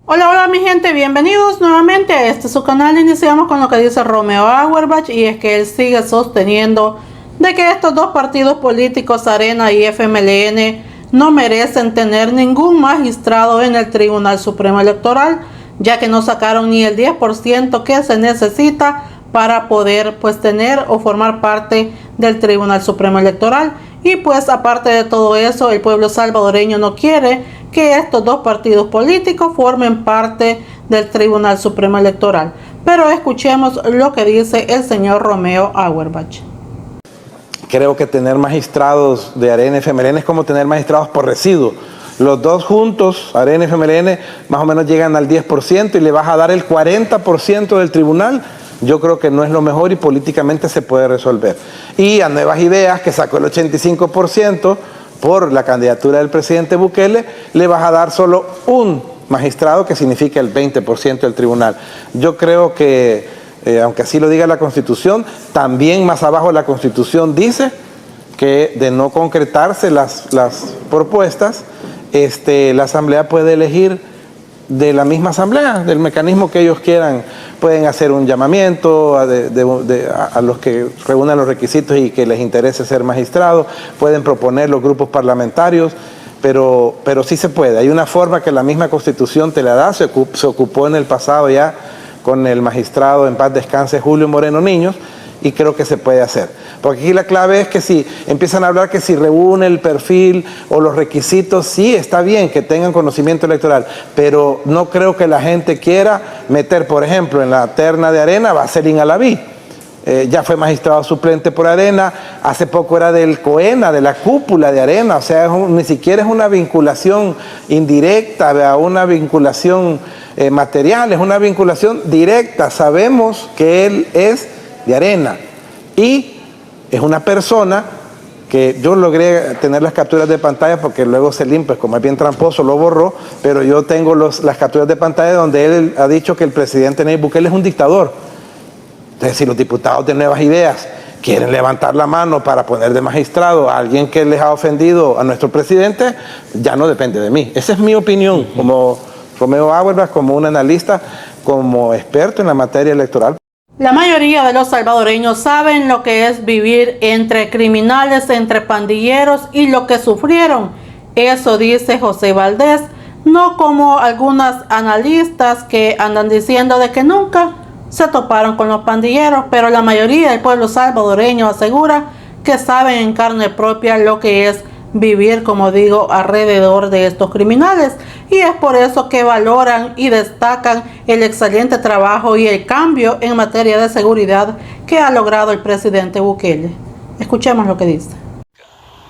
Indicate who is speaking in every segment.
Speaker 1: Hola, hola mi gente, bienvenidos nuevamente a este su canal. Iniciamos con lo que dice Romeo Auerbach, y es que él sigue sosteniendo de que estos dos partidos políticos, Arena y FMLN, no merecen tener ningún magistrado en el Tribunal Supremo Electoral, ya que no sacaron ni el 10% que se necesita para poder tener o formar parte del Tribunal Supremo Electoral. Y aparte de todo eso, el pueblo salvadoreño no quiere que estos dos partidos políticos formen parte del Tribunal Supremo Electoral. Pero escuchemos lo que dice el señor Romeo Auerbach.
Speaker 2: Creo que tener magistrados de Arena y FMLN es como tener magistrados por residuo. Los dos juntos, Arena y FMLN, más o menos llegan al 10% y le vas a dar el 40% del tribunal. Yo creo que no es lo mejor y políticamente se puede resolver. Y a Nuevas Ideas, que sacó el 85% por la candidatura del presidente Bukele, le vas a dar solo un magistrado, que significa el 20% del tribunal. Yo creo que, aunque así lo diga la Constitución, también más abajo la Constitución dice que de no concretarse las propuestas, la Asamblea puede elegir de la misma Asamblea, del mecanismo que ellos quieran. Pueden hacer un llamamiento a los que reúnan los requisitos y que les interese ser magistrados, pueden proponer los grupos parlamentarios, pero sí se puede. Hay una forma que la misma Constitución te la da, se ocupó en el pasado ya con el magistrado, en paz descanse, Julio Moreno Niños, y creo que se puede hacer. Porque aquí la clave es que si empiezan a hablar que si reúne el perfil o los requisitos, sí, está bien que tengan conocimiento electoral, pero no creo que la gente quiera meter, por ejemplo, en la terna de Arena, Vaselín Alaví. Ya fue magistrado suplente por Arena, hace poco era del COENA, de la cúpula de Arena, o sea, ni siquiera es una vinculación indirecta, una vinculación material, es una vinculación directa. Sabemos que él es de Arena y es una persona que yo logré tener las capturas de pantalla porque luego Selim, pues como es bien tramposo, lo borró, pero yo tengo las capturas de pantalla donde él ha dicho que el presidente Nayib Bukele es un dictador. Entonces, si los diputados de Nuevas Ideas quieren levantar la mano para poner de magistrado a alguien que les ha ofendido a nuestro presidente, ya no depende de mí. Esa es mi opinión como Romeo Auerbach, como un analista, como experto en la materia electoral.
Speaker 1: La mayoría de los salvadoreños saben lo que es vivir entre criminales, entre pandilleros y lo que sufrieron. Eso dice José Valdés, no como algunas analistas que andan diciendo de que nunca se toparon con los pandilleros, pero la mayoría del pueblo salvadoreño asegura que saben en carne propia lo que es vivir, como digo, alrededor de estos criminales, y es por eso que valoran y destacan el excelente trabajo y el cambio en materia de seguridad que ha logrado el presidente Bukele. Escuchemos lo que dice.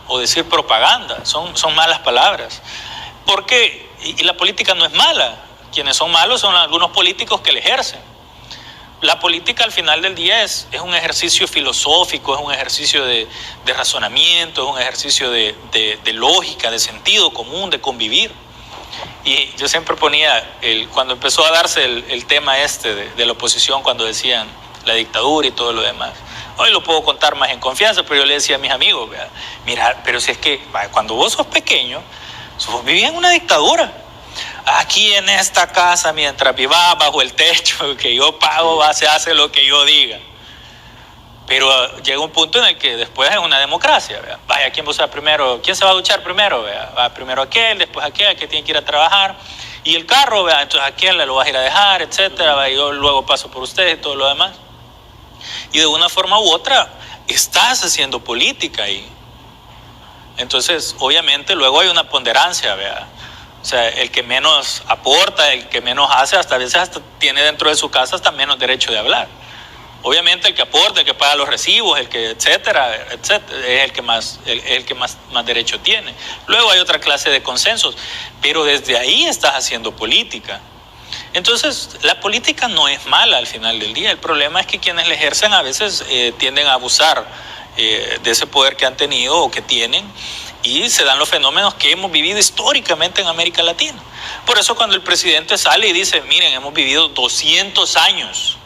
Speaker 3: O decir propaganda, son malas palabras, porque y la política no es mala, quienes son malos son algunos políticos que la ejercen. La política al final del día es un ejercicio filosófico, es un ejercicio de razonamiento, es un ejercicio de lógica, de sentido común, de convivir. Y yo siempre ponía, cuando empezó a darse el tema de la oposición, cuando decían la dictadura y todo lo demás, hoy lo puedo contar más en confianza, pero yo le decía a mis amigos, mira, pero si es que cuando vos sos pequeño, vos vivías en una dictadura. Aquí en esta casa, mientras vivas bajo el techo que yo pago, se hace lo que yo diga. Pero llega un punto en el que después es una democracia. ¿Verdad? Vaya, ¿quién va a primero? ¿Quién se va a duchar primero? ¿Verdad? Va primero aquel, después aquel que tiene que ir a trabajar. Y el carro, ¿verdad? Entonces aquel lo vas a ir a dejar, etcétera. ¿verdad? Yo luego paso por ustedes y todo lo demás. Y de una forma u otra, estás haciendo política ahí. Entonces, obviamente, luego hay una ponderancia, ¿verdad? O sea, el que menos aporta, el que menos hace, hasta a veces hasta tiene dentro de su casa hasta menos derecho de hablar. Obviamente el que aporta, el que paga los recibos, el que etcétera, es el que más derecho tiene. Luego hay otra clase de consensos, pero desde ahí estás haciendo política. Entonces, la política no es mala al final del día. El problema es que quienes la ejercen a veces tienden a abusar de ese poder que han tenido o que tienen, y se dan los fenómenos que hemos vivido históricamente en América Latina. Por eso cuando el presidente sale y dice, miren, hemos vivido 200 años,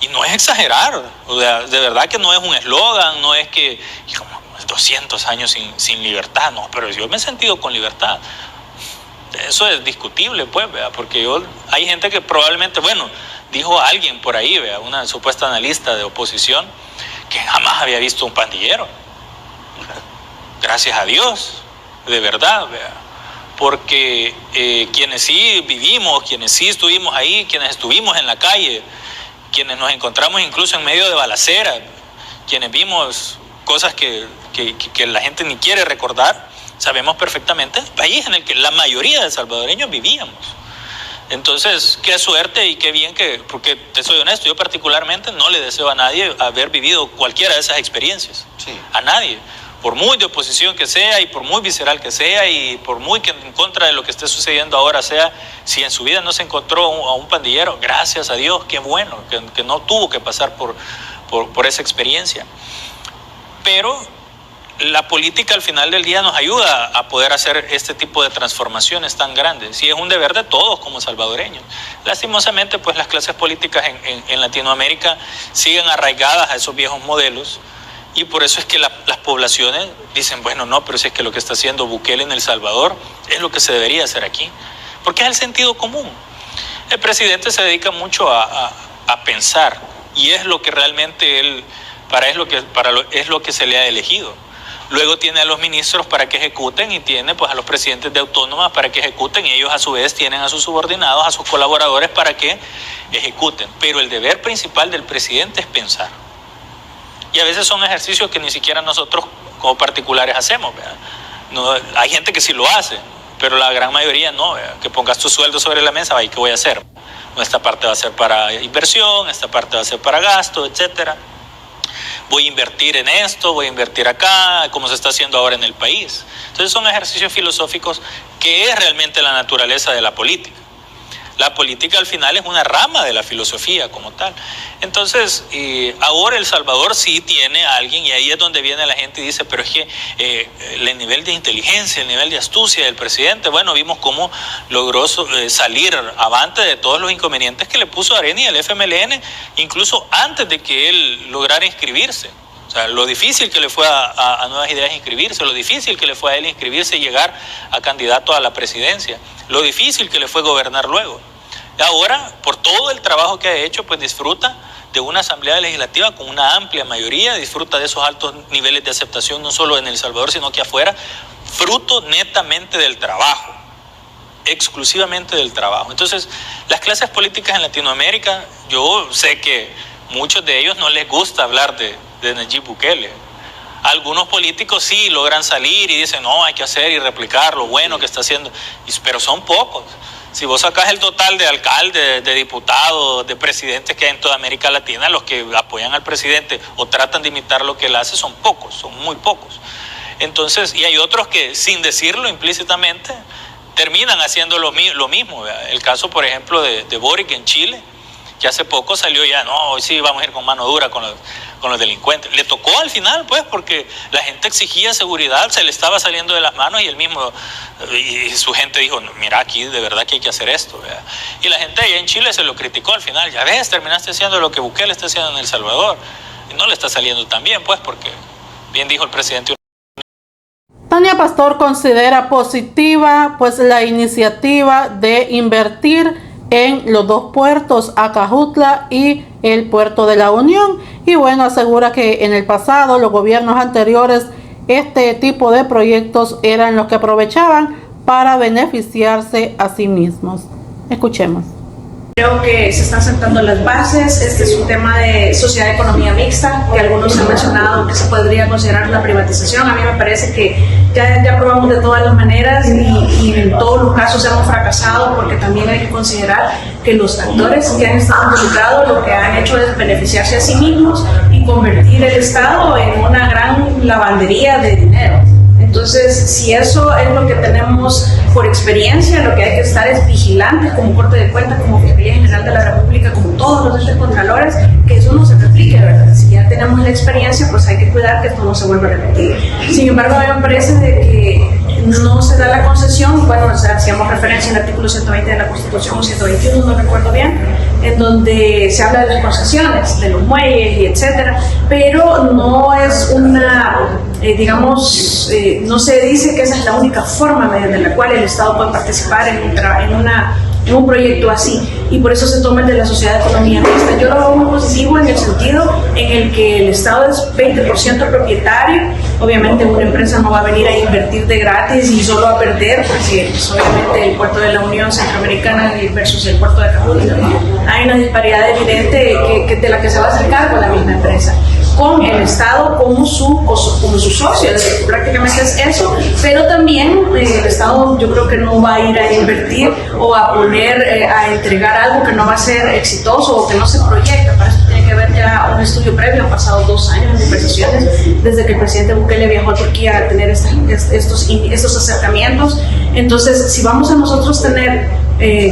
Speaker 3: y no es exagerar, o sea, de verdad que no es un eslogan, no es que como 200 años sin libertad, no, pero yo me he sentido con libertad. Eso es discutible, pues, ¿verdad? Porque hay gente que probablemente, bueno, dijo alguien por ahí, ¿verdad? Una supuesta analista de oposición, que jamás había visto un pandillero. Gracias a Dios, de verdad, ¿verdad? Porque quienes sí vivimos, quienes sí estuvimos ahí, quienes estuvimos en la calle, quienes nos encontramos incluso en medio de balacera, quienes vimos cosas que la gente ni quiere recordar, sabemos perfectamente el país en el que la mayoría de salvadoreños vivíamos. Entonces, qué suerte y qué bien porque te soy honesto, yo particularmente no le deseo a nadie haber vivido cualquiera de esas experiencias. Sí. A nadie. Por muy de oposición que sea y por muy visceral que sea y por muy que en contra de lo que esté sucediendo ahora sea, si en su vida no se encontró a un pandillero, gracias a Dios, qué bueno, que no tuvo que pasar por esa experiencia. Pero la política al final del día nos ayuda a poder hacer este tipo de transformaciones tan grandes y es un deber de todos como salvadoreños. Lastimosamente, pues las clases políticas en Latinoamérica siguen arraigadas a esos viejos modelos y por eso es que las poblaciones dicen, bueno, no, pero si es que lo que está haciendo Bukele en El Salvador es lo que se debería hacer aquí, porque es el sentido común. El presidente se dedica mucho a pensar y es lo que realmente es lo que se le ha elegido. Luego tiene a los ministros para que ejecuten y tiene pues a los presidentes de autónomas para que ejecuten y ellos a su vez tienen a sus subordinados, a sus colaboradores para que ejecuten. Pero el deber principal del presidente es pensar. Y a veces son ejercicios que ni siquiera nosotros como particulares hacemos, ¿verdad? No, hay gente que sí lo hace, pero la gran mayoría no, ¿verdad? Que pongas tu sueldo sobre la mesa, ¿y qué voy a hacer? No, esta parte va a ser para inversión, esta parte va a ser para gasto, etcétera. Voy a invertir en esto, voy a invertir acá, como se está haciendo ahora en el país. Entonces son ejercicios filosóficos que es realmente la naturaleza de la política. La política al final es una rama de la filosofía como tal. Entonces, ahora El Salvador sí tiene a alguien, y ahí es donde viene la gente y dice, pero es que el nivel de inteligencia, el nivel de astucia del presidente, bueno, vimos cómo logró salir avante de todos los inconvenientes que le puso Arena y el FMLN, incluso antes de que él lograra inscribirse. O sea, lo difícil que le fue a Nuevas Ideas inscribirse, lo difícil que le fue a él inscribirse y llegar a candidato a la presidencia, lo difícil que le fue gobernar luego. Ahora, por todo el trabajo que ha hecho, pues disfruta de una asamblea legislativa con una amplia mayoría, disfruta de esos altos niveles de aceptación, no solo en El Salvador, sino que afuera, fruto netamente del trabajo, exclusivamente del trabajo. Entonces, las clases políticas en Latinoamérica, yo sé que muchos de ellos no les gusta hablar de Nayib Bukele. Algunos políticos sí logran salir y dicen, no, hay que hacer y replicar lo bueno que está haciendo, pero son pocos. Si vos sacás el total de alcaldes, de diputados, de presidentes que hay en toda América Latina, los que apoyan al presidente o tratan de imitar lo que él hace son pocos, son muy pocos. Entonces, y hay otros que sin decirlo implícitamente terminan haciendo lo mismo. ¿Verdad? El caso, por ejemplo, de Boric en Chile, que hace poco salió ya, no, hoy sí vamos a ir con mano dura con los delincuentes. Le tocó al final, pues, porque la gente exigía seguridad, se le estaba saliendo de las manos y él mismo, y su gente dijo, mira, aquí de verdad que hay que hacer esto, ¿verdad? Y la gente allá en Chile se lo criticó al final, ya ves, terminaste haciendo lo que Bukele está haciendo en El Salvador, y no le está saliendo tan bien, pues, porque bien dijo el presidente.
Speaker 1: Tania Pastor considera positiva, pues, la iniciativa de invertir en los dos puertos, Acajutla y el puerto de la Unión, y bueno, asegura que en el pasado los gobiernos anteriores este tipo de proyectos eran los que aprovechaban para beneficiarse a sí mismos. Escuchemos.
Speaker 4: Creo que se están sentando las bases. Este es un tema de sociedad de economía mixta, que algunos han mencionado que se podría considerar una privatización. A mí me parece que ya probamos de todas las maneras y en todos los casos hemos fracasado, porque también hay que considerar que los actores que han estado involucrados lo que han hecho es beneficiarse a sí mismos y convertir el Estado en una gran lavandería de dinero. Entonces, si eso es lo que tenemos por experiencia, lo que hay que estar es vigilantes como Corte de Cuentas, como Fiscalía General de la República, como todos los entes contralores, que eso no se replique, ¿verdad? Si ya tenemos la experiencia, pues hay que cuidar que esto no se vuelva a repetir. Sin embargo, a mí me parece de que no se da la concesión. Bueno, o sea, hacíamos referencia al artículo 120 de la Constitución o 121, no recuerdo bien, en donde se habla de las concesiones, de los muelles y etcétera, pero no es una, digamos, no se dice que esa es la única forma mediante la cual el Estado puede participar en un proyecto así, y por eso se toma el de la sociedad de economía mixta. Yo lo veo muy positivo en el sentido en el que el Estado es 20% propietario. Obviamente una empresa no va a venir a invertir de gratis y solo a perder, porque pues, obviamente el puerto de la Unión Centroamericana versus el puerto de Acapulco, hay una disparidad evidente de la que se va a hacer cargo la misma empresa, con el Estado como su socio, prácticamente es eso, pero también el Estado yo creo que no va a ir a invertir o a poner, a entregar algo que no va a ser exitoso o que no se proyecta. Para eso tiene que haber ya un estudio previo. Han pasado 2 años de conversaciones desde que el presidente Bukele viajó a Turquía a tener estos acercamientos. Entonces, si vamos a nosotros tener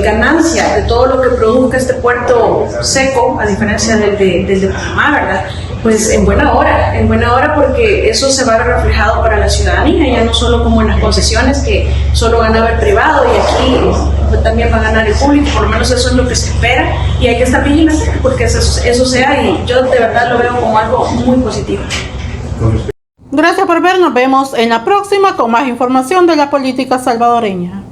Speaker 4: ganancia de todo lo que produzca este puerto seco, a diferencia del de Panamá, ¿verdad? Pues en buena hora, porque eso se va a ver reflejado para la ciudadanía, ya no solo como en las concesiones que solo ganaba el privado, y aquí también va a ganar el público. Por lo menos eso es lo que se espera, y hay que estar vigilantes porque eso sea, y yo de verdad lo veo como algo muy positivo.
Speaker 1: Gracias por ver, nos vemos en la próxima con más información de la política salvadoreña.